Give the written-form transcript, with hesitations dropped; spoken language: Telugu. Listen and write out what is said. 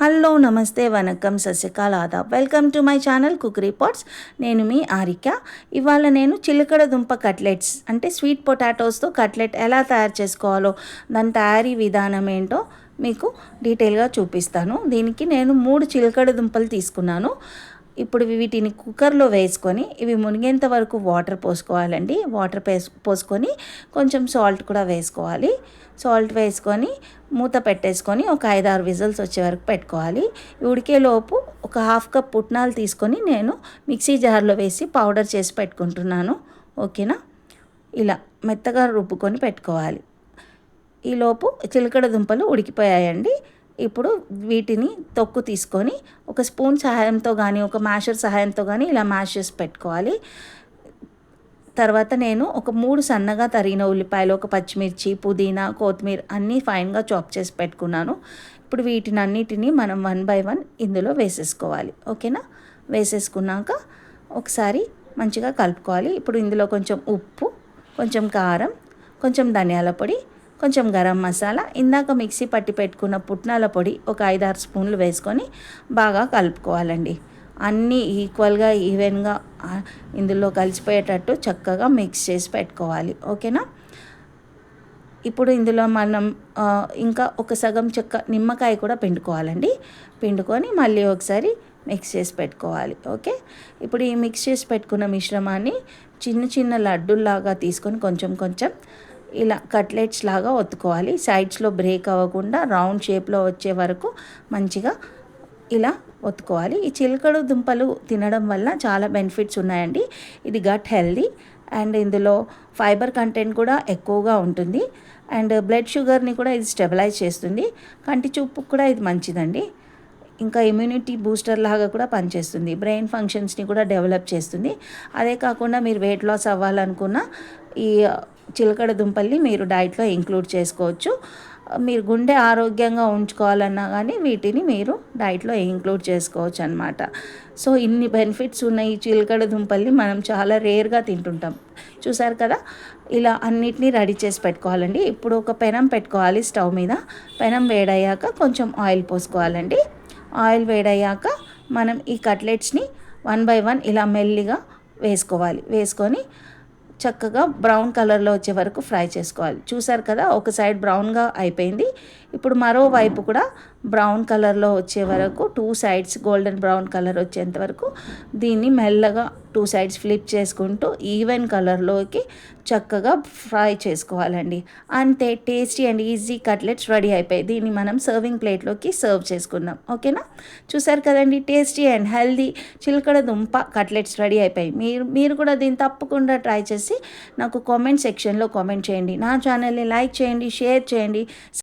Hello namaste vanakkam Sat Sri Akal adaab welcome to my channel cook reports. నేను మీ ఆరిక. ఇవాళ నేను చిలకడ దుంప కట్లెట్స్ అంటే స్వీట్ పొటాటోస్తో కట్లెట్ ఎలా తయారు చేసుకోవాలో దాని తయారీ విధానం ఏంటో మీకు డీటెయిల్గా చూపిస్తాను. దీనికి నేను 3 చిలకడ దుంపలు తీసుకున్నాను. ఇప్పుడు వీటిని కుక్కర్లో వేసుకొని ఇవి మునిగేంత వరకు వాటర్ పోసుకోవాలండి. వాటర్ పోసుకొని కొంచెం సాల్ట్ కూడా వేసుకోవాలి. సాల్ట్ వేసుకొని మూత పెట్టేసుకొని ఒక 5-6 విజిల్స్ వచ్చే వరకు పెట్టుకోవాలి. ఉడికేలోపు ఒక 1/2 కప్ పుట్నాలు తీసుకొని నేను మిక్సీ జార్లో వేసి పౌడర్ చేసి పెట్టుకుంటున్నాను. ఓకేనా, ఇలా మెత్తగా రుబ్బుకొని పెట్టుకోవాలి. ఈలోపు చిలకడ దుంపలు ఉడికిపోయాయండి. ఇప్పుడు వీటిని తొక్కు తీసుకొని ఒక స్పూన్ సహాయంతో కానీ ఒక మ్యాషర్ సహాయంతో కానీ ఇలా మ్యాష్ చేసి పెట్టుకోవాలి. తర్వాత నేను ఒక 3 సన్నగా తరిగిన ఉల్లిపాయలు, ఒక పచ్చిమిర్చి, పుదీనా, కొత్తిమీర అన్నీ ఫైన్గా చాప్ చేసి పెట్టుకున్నాను. ఇప్పుడు వీటిని అన్నిటినీ మనం 1 బై 1 ఇందులో వేసేసుకోవాలి. ఓకేనా, వేసేసుకున్నాక ఒకసారి మంచిగా కలుపుకోవాలి. ఇప్పుడు ఇందులో కొంచెం ఉప్పు, కొంచెం కారం, కొంచెం ధనియాల పొడి, కొంచెం గరం మసాలా, ఇందాక మిక్సీ పట్టి పెట్టుకున్న పుట్నాల పొడి ఒక 5-6 స్పూన్లు వేసుకొని బాగా కలుపుకోవాలండి. అన్నీ ఈక్వల్గా ఈవెన్గా ఇందులో కలిసిపోయేటట్టు చక్కగా మిక్స్ చేసి పెట్టుకోవాలి. ఓకేనా, ఇప్పుడు ఇందులో మనం ఇంకా ఒక సగం చెక్క నిమ్మకాయ కూడా పిండుకోవాలండి. పిండుకొని మళ్ళీ ఒకసారి మిక్స్ చేసి పెట్టుకోవాలి. ఓకే, ఇప్పుడు ఈ మిక్స్ చేసి పెట్టుకున్న మిశ్రమాన్ని చిన్న చిన్న లడ్డూల్లాగా తీసుకొని కొంచెం కొంచెం ఇలా కట్లెట్స్ లాగా ఒత్తుకోవాలి. సైడ్స్లో బ్రేక్ అవ్వకుండా రౌండ్ షేప్లో వచ్చే వరకు మంచిగా ఇలా ఒత్తుకోవాలి. ఈ చిలకడ దుంపలు తినడం వల్ల చాలా బెనిఫిట్స్ ఉన్నాయండి. ఇది గట్ హెల్దీ అండ్ ఇందులో ఫైబర్ కంటెంట్ కూడా ఎక్కువగా ఉంటుంది. అండ్ బ్లడ్ షుగర్ని కూడా ఇది స్టెబిలైజ్ చేస్తుంది. కంటి చూపుకు కూడా ఇది మంచిదండి. ఇంకా ఇమ్యూనిటీ బూస్టర్ లాగా కూడా పనిచేస్తుంది. బ్రెయిన్ ఫంక్షన్స్ని కూడా డెవలప్ చేస్తుంది. అదే కాకుండా మీరు వెయిట్ లాస్ అవ్వాలనుకున్న ఈ చిలకడ దుంపల్ని మీరు డైట్లో ఇంక్లూడ్ చేసుకోవచ్చు. మీరు గుండె ఆరోగ్యంగా ఉంచుకోవాలన్నా కానీ వీటిని మీరు డైట్లో ఇంక్లూడ్ చేసుకోవచ్చు అన్నమాట. సో ఇన్ని బెనిఫిట్స్ ఉన్న ఈ చిలకడ దుంపల్ని మనం చాలా రేర్గా తింటుంటాం. చూసారు కదా, ఇలా అన్నిటినీ రెడీ చేసి పెట్టుకోవాలండి. ఇప్పుడు ఒక పెనం పెట్టుకోవాలి స్టవ్ మీద. పెనం వేడయ్యాక కొంచెం ఆయిల్ పోసుకోవాలండి. ఆయిల్ వేడయ్యాక మనం ఈ కట్లెట్స్ని 1 బై 1 ఇలా మెల్లిగా వేసుకోవాలి. వేసుకొని చక్కగా బ్రౌన్ కలర్లో వచ్చే వరకు ఫ్రై చేసుకోవాలి. చూసారు కదా, ఒక సైడ్ బ్రౌన్గా అయిపోయింది. ఇప్పుడు మరోవైపు కూడా బ్రౌన్ కలర్లో వచ్చే వరకు 2 సైడ్స్ గోల్డెన్ బ్రౌన్ కలర్ వచ్చేంత వరకు దీన్ని మెల్లగా 2 సైడ్స్ ఫ్లిప్ చేసుకుంటూ ఈవెన్ కలర్లోకి చక్కగా ఫ్రై చేసుకోవాలండి. అంతే, tasty and easy cutlets ready అయిపోయాయి. దీన్ని మనం సర్వింగ్ ప్లేట్లోకి సర్వ్ చేసుకుందాం. ఓకేనా, చూసారు కదండి, టేస్టీ అండ్ హెల్దీ చిలకడ దుంప కట్లెట్స్ రెడీ అయిపోయాయి. మీరు కూడా దీన్ని తప్పకుండా ట్రై చేసి నాకు కామెంట్ సెక్షన్లో కామెంట్ చేయండి. నా ఛానల్ని లైక్ చేయండి, షేర్ చేయండి.